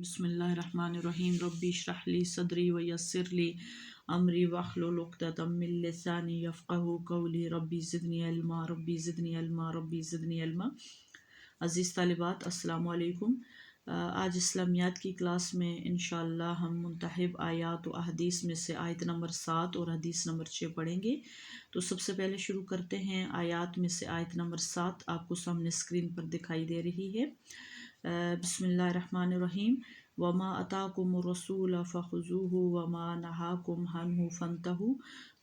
बिस्मिल्लाहिर्रहमानिर्रहीम रब्बी इश्रह ली सदरी व यस्सिर ली अमरी वहलुल उक़दतम मिन लिसानी यफ़क़हू क़ौली रब्बी ज़िदनी इल्मा। अज़ीज़ तालिबात अस्सलामु अलैकुम। आज इस्लामियात की क्लास में इंशाअल्लाह हम मुंतहिब आयात व अहदीस में से आयत नंबर 7 और हदीस नंबर 6 पढ़ेंगे। तो सबसे पहले शुरू करते हैं। आयात में से आयत नंबर 7 आपको सामने स्क्रीन पर दिखाई दे रही है। बिस्मिल्लाहिर्रहमानिर्रहीम। वमा अताकुमुर रसूल फ़ख़ुज़ूहु वमा नहाकुम अन्हु फ़ंतहू।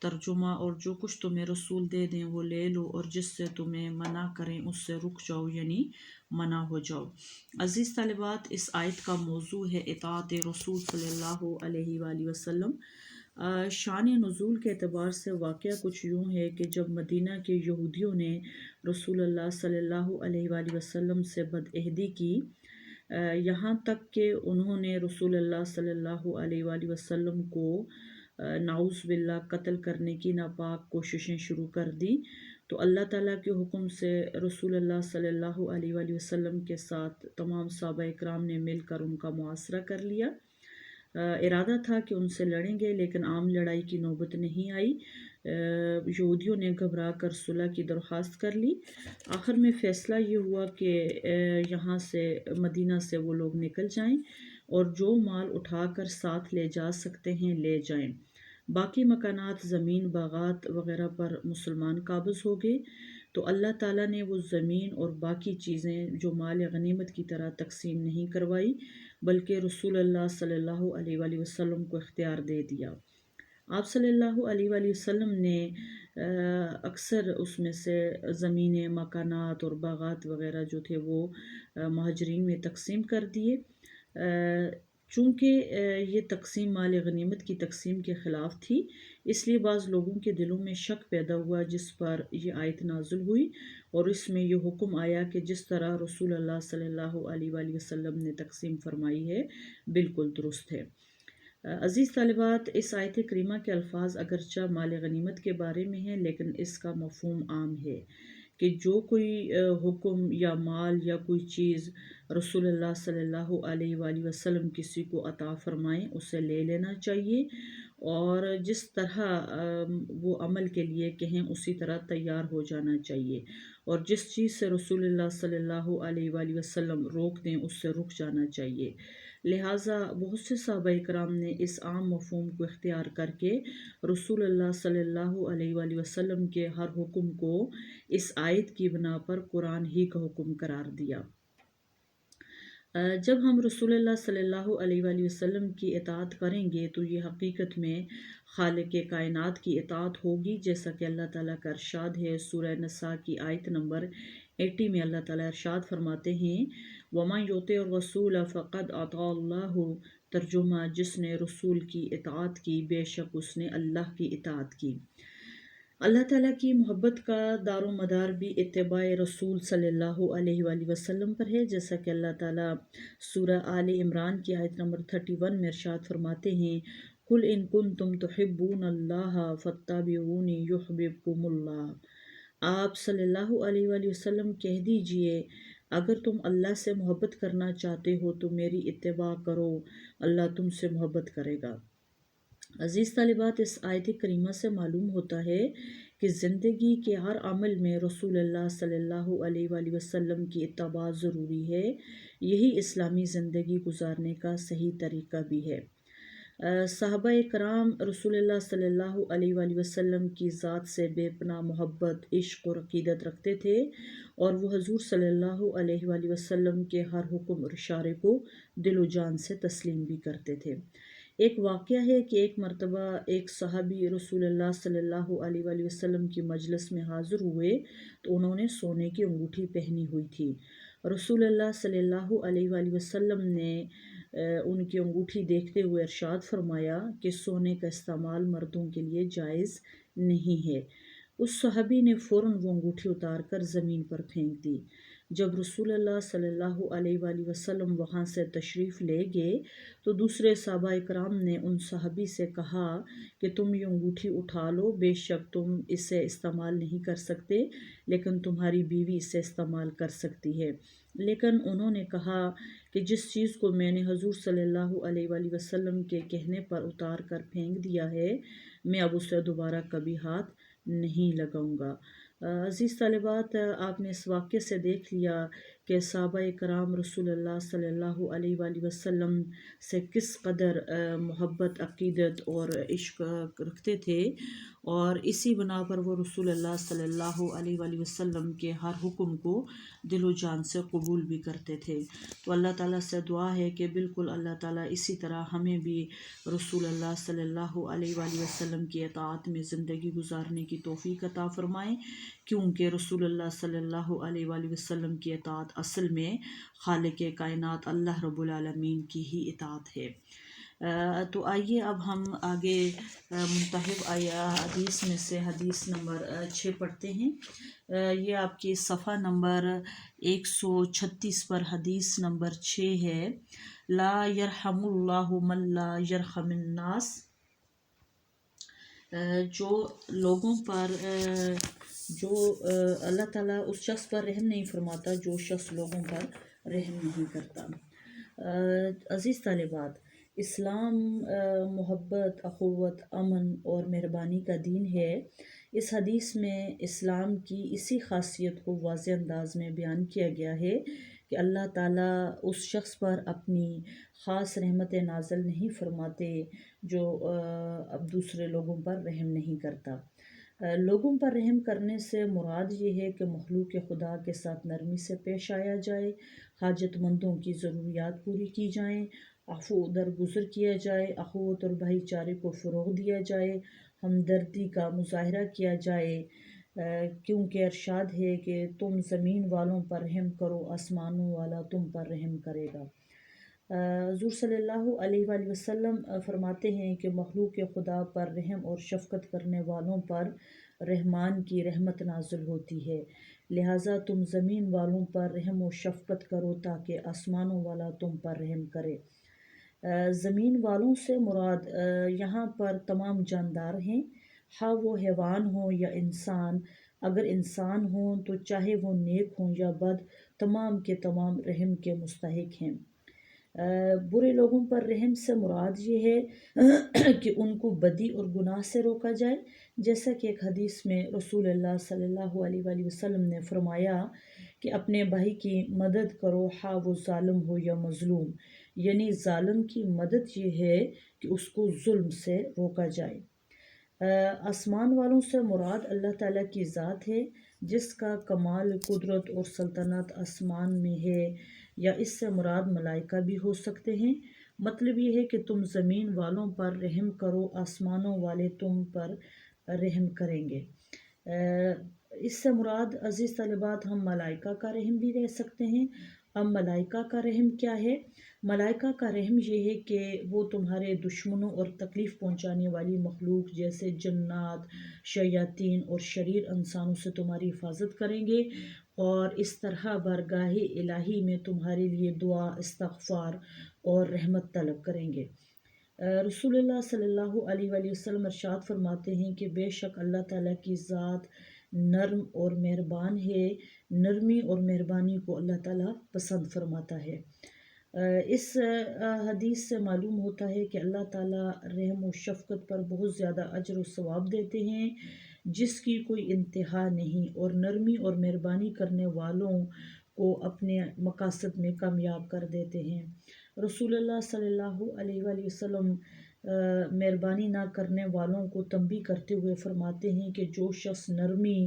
तर्जुमा, और जो कुछ तुम्हें रसूल दे दें वो ले लो, और जिससे तुम्हें मना करें उससे रुक जाओ, यानी मना हो जाओ। अज़ीज़ तालिबात, इस आयत का मौजू है इताअत रसूल सल्लल्लाहु अलैहि वसल्लम। शान नुज़ूल के अतबार से वाक़या कुछ यूँ है कि जब मदीना के यहूदियों ने रसूलुल्लाह सल्लल्लाहु अलैहि वसल्लम से बदअहदी की, यहाँ तक कि उन्होंने रसूलुल्लाह सल्लल्लाहु अलैहि वसल्लम को नाउज़ बिल्लाह कत्ल करने की नापाक कोशिशें शुरू कर दी, तो अल्लाह ताला के हुक्म से रसूलुल्लाह सल्लल्लाहु अलैहि वसल्लम के साथ तमाम सहाबा इकराम ने मिलकर उनका मुआसरा कर लिया। इरादा था कि उनसे लड़ेंगे, लेकिन आम लड़ाई की नौबत नहीं आई। यहूदियों ने घबरा कर सुलह की दरख्वास्त कर ली। आखिर में फ़ैसला ये हुआ कि यहाँ से मदीना से वो लोग निकल जाएं और जो माल उठाकर साथ ले जा सकते हैं ले जाएं। बाकी मकानात, ज़मीन, बागात वग़ैरह पर मुसलमान काबिज़ हो गए। तो अल्लाह ताला ने वो ज़मीन और बाकी चीज़ें जो माल गनीमत की तरह तकसीम नहीं करवाई, बल्कि रसूलुल्लाह सल्लल्लाहु अलैहि वसल्लम को इख्तियार दे दिया। आप सल्लल्लाहु अलैहि वसल्लम ने अक्सर उसमें से ज़मीनें, मकानात और बागात वग़ैरह जो थे वो मुहाजिरीन में तकसीम कर दिए। चूँकि ये तकसीम माल गनीमत की तकसीम के ख़िलाफ़ थी, इसलिए बाज़ लोगों के दिलों में शक पैदा हुआ, जिस पर यह आयत नाज़िल हुई और इसमें यह हुक्म आया कि जिस तरह रसूलुल्लाह सल्लल्लाहु अलैहि वसल्लम ने तकसीम फरमाई है बिल्कुल दुरुस्त है। अज़ीज़ तालिबात, इस आयत करीमा के अल्फाज अगरचा माल गनीमत के बारे में हैं, लेकिन इसका मफ़हूम आम है कि जो कोई हुक्म या माल या कोई चीज़ रसूलुल्लाह सल्लल्लाहु अलैहि वसल्लम किसी को अता फ़रमाएं उसे ले लेना चाहिए, और जिस तरह वो अमल के लिए कहें उसी तरह तैयार हो जाना चाहिए, और जिस चीज़ से रसूलुल्लाह सल्लल्लाहु अलैहि वसल्लम रोक दें उससे रुक जाना चाहिए। लिहाजा बहुत से सहाबा इकराम ने इस आम मफ़हूम को इख्तियार करके रसूलुल्लाह सल्लल्लाहु अलैहि वसल्लम के हर हुक्म को इस आयत की बिना पर कुरान ही का हुक्म करार दिया। जब हम रसूलुल्लाह सल्लल्लाहु अलैहि वसल्लम की इताअत करेंगे तो ये हकीकत में खालिक कायनात की इताअत होगी, जैसा कि अल्लाह ताला का इरशाद है। सूरह नसा की आयत नंबर 80 में अल्लाह ताला इरशाद फरमाते हैं, वमा युति रसूल फ़क़द अताअल्लाहु। तर्जुमा, जिसने रसूल की इताअत की बेशक उसने अल्लाह की इताअत की। अल्लाह ताला की मोहब्बत का दारो मदार भी इत्तिबाए रसूल सल्लल्लाहु अलैहि वसल्लम पर है, जैसा कि अल्लाह ताला सूरह आले इमरान की आयत नंबर 31 में इरशाद फरमाते हैं, कुल इन कुंतुम तुहिब्बूनल्लाह फत्तबिऊनी युहब्बिबकुमुल्लाह। आप सल्लल्लाहु अलैहि वसल्लम कह दीजिए, अगर तुम अल्लाह से मोहब्बत करना चाहते हो तो मेरी इत्तिबा करो, अल्लाह तुमसे मोहब्बत करेगा। अज़ीज़ तालिबात, इस आयत करीमा से मालूम होता है कि ज़िंदगी के हर अमल में रसूलुल्लाह सल्लल्लाहु अलैहि वसल्लम की इत्तिबा ज़रूरी है। यही इस्लामी ज़िंदगी गुजारने का सही तरीका भी है। सहाबा कराम रसूलुल्लाह सल्लल्लाहु अलैहि वसल्लम की ज़ात से बेपनाह मोहब्बत, इश्क़ और अक़ीदत रखते थे, और वो हज़ूर सल्लल्लाहु अलैहि वसल्लम के हर हुक्म और इशारे को दिलो जान से तस्लीम भी करते थे। एक वाक़या है कि एक मरतबा एक सहाबी रसूलुल्लाह सल्लल्लाहु अलैहि वसल्लम की मजलिस में हाज़िर हुए, तो उन्होंने सोने की अंगूठी पहनी हुई थी। रसूलुल्लाह सल्लल्लाहु अलैहि वसल्लम ने उनकी अंगूठी देखते हुए इरशाद फरमाया कि सोने का इस्तेमाल मर्दों के लिए जायज़ नहीं है। उस सहाबी ने फ़ौरन वो अंगूठी उतार कर ज़मीन पर फेंक दी। جب رسول اللہ صلی اللہ علیہ وآلہ وسلم وہاں سے تشریف لے گئے تو دوسرے صحابہ اکرام نے ان صحابی سے کہا کہ تم یہ انگوٹھی اٹھا لو، بے شک تم اسے استعمال نہیں کر سکتے لیکن تمہاری بیوی اسے استعمال کر سکتی ہے۔ لیکن انہوں نے کہا کہ جس چیز کو میں نے حضور صلی اللہ علیہ وآلہ وسلم کے کہنے پر اتار کر پھینک دیا ہے، میں اب اسے دوبارہ کبھی ہاتھ نہیں لگاؤں گا۔ عزیز طالبات، آپ نے اس واقعے سے دیکھ لیا کہ صحابہ کرام رسول اللہ صلی اللہ علیہ وآلہ وسلم سے کس قدر محبت، عقیدت اور عشق رکھتے تھے، اور اسی بنا پر وہ رسول اللہ صلی اللہ علیہ وآلہ وسلم کے ہر حکم کو دل و جان سے قبول بھی کرتے تھے۔ تو اللہ تعالیٰ سے دعا ہے کہ بالکل اللہ تعالیٰ اسی طرح ہمیں بھی رسول اللہ صلی اللہ علیہ وآلہ وسلم کی اطاعت میں زندگی گزارنے کی توفیق عطا فرمائیں، کیونکہ رسول اللہ صلی اللہ علیہ وآلہ وسلم کی اطاعت اصل میں خالق کائنات اللہ رب العالمین کی ہی اطاعت ہے۔ تو آئیے اب ہم آگے منتخب حدیث میں سے حدیث نمبر 6 پڑھتے ہیں۔ یہ آپ کی صفحہ نمبر 136 پر حدیث نمبر 6 ہے۔ لا یرحم اللہ من لا یرحم الناس، جو لوگوں پر اللہ تعالیٰ اس شخص پر رحم نہیں فرماتا جو شخص لوگوں پر رحم نہیں کرتا۔ عزیز طالبات، اسلام محبت، اخوت، امن اور مہربانی کا دین ہے۔ اس حدیث میں اسلام کی اسی خاصیت کو واضح انداز میں بیان کیا گیا ہے کہ اللہ تعالیٰ اس شخص پر اپنی خاص رحمت نازل نہیں فرماتے جو اب دوسرے لوگوں پر رحم نہیں کرتا۔ لوگوں پر رحم کرنے سے مراد یہ ہے کہ مخلوق خدا کے ساتھ نرمی سے پیش آیا جائے، حاجت مندوں کی ضروریات پوری کی جائیں، عفو درگزر کیا جائے، اخوت اور بھائی چارے کو فروغ دیا جائے، ہمدردی کا مظاہرہ کیا جائے، کیونکہ ارشاد ہے کہ تم زمین والوں پر رحم کرو، آسمانوں والا تم پر رحم کرے گا۔ حضور صلی اللہ علیہ وآلہ وسلم فرماتے ہیں کہ مخلوق خدا پر رحم اور شفقت کرنے والوں پر رحمان کی رحمت نازل ہوتی ہے، لہٰذا تم زمین والوں پر رحم و شفقت کرو تاکہ آسمانوں والا تم پر رحم کرے۔ زمین والوں سے مراد یہاں پر تمام جاندار ہیں، ہاں وہ حیوان ہوں یا انسان۔ اگر انسان ہوں تو چاہے وہ نیک ہوں یا بد، تمام کے تمام رحم کے مستحق ہیں۔ برے لوگوں پر رحم سے مراد یہ ہے کہ ان کو بدی اور گناہ سے روکا جائے، جیسا کہ ایک حدیث میں رسول اللہ صلی اللہ علیہ وآلہ وسلم نے فرمایا کہ اپنے بھائی کی مدد کرو، ہاں وہ ظالم ہو یا مظلوم، یعنی ظالم کی مدد یہ ہے کہ اس کو ظلم سے روکا جائے۔ آسمان والوں سے مراد اللہ تعالیٰ کی ذات ہے، جس کا کمال قدرت اور سلطنت آسمان میں ہے، یا اس سے مراد ملائکہ بھی ہو سکتے ہیں۔ مطلب یہ ہے کہ تم زمین والوں پر رحم کرو، آسمانوں والے تم پر رحم کریں گے۔ اس سے مراد عزیز طالبات ہم ملائکہ کا رحم بھی رہ سکتے ہیں۔ اب ملائکہ کا رحم کیا ہے؟ ملائکہ کا رحم یہ ہے کہ وہ تمہارے دشمنوں اور تکلیف پہنچانے والی مخلوق جیسے جنات، شیاطین اور شریر انسانوں سے تمہاری حفاظت کریں گے، اور اس طرح بارگاہ الہی میں تمہارے لیے دعا، استغفار اور رحمت طلب کریں گے۔ رسول اللہ صلی اللہ علیہ وآلہ وسلم ارشاد فرماتے ہیں کہ بے شک اللہ تعالیٰ کی ذات نرم اور مہربان ہے، نرمی اور مہربانی کو اللہ تعالیٰ پسند فرماتا ہے۔ اس حدیث سے معلوم ہوتا ہے کہ اللہ تعالیٰ رحم و شفقت پر بہت زیادہ اجر و ثواب دیتے ہیں، جس کی کوئی انتہا نہیں، اور نرمی اور مہربانی کرنے والوں کو اپنے مقاصد میں کامیاب کر دیتے ہیں۔ رسول اللہ صلی اللہ علیہ وآلہ وسلم مہربانی نہ کرنے والوں کو تنبیہ کرتے ہوئے فرماتے ہیں کہ جو شخص نرمی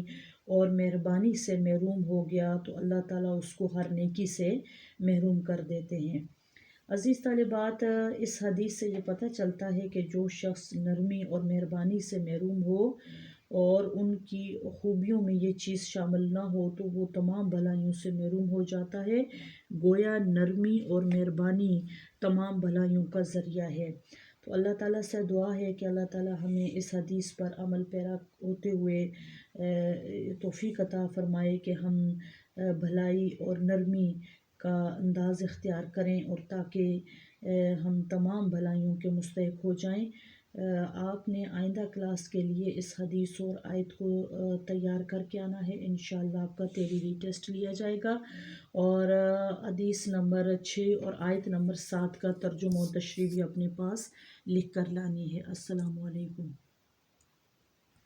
اور مہربانی سے محروم ہو گیا تو اللہ تعالیٰ اس کو ہر نیکی سے محروم کر دیتے ہیں۔ عزیز طالبات، اس حدیث سے یہ پتہ چلتا ہے کہ جو شخص نرمی اور مہربانی سے محروم ہو اور ان کی خوبیوں میں یہ چیز شامل نہ ہو تو وہ تمام بھلائیوں سے محروم ہو جاتا ہے۔ گویا نرمی اور مہربانی تمام بھلائیوں کا ذریعہ ہے۔ تو اللہ تعالیٰ سے دعا ہے کہ اللہ تعالیٰ ہمیں اس حدیث پر عمل پیرا ہوتے ہوئے توفیق عطا فرمائے کہ ہم بھلائی اور نرمی کا انداز اختیار کریں، اور تاکہ ہم تمام بھلائیوں کے مستحق ہو جائیں۔ آپ نے آئندہ کلاس کے لیے اس حدیث اور آیت کو تیار کر کے آنا ہے، انشاءاللہ آپ کا تحریری ٹیسٹ لیا جائے گا، اور حدیث نمبر 6 اور آیت نمبر 7 کا ترجمہ و تشریح بھی اپنے پاس لکھ کر لانی ہے۔ السلام علیکم۔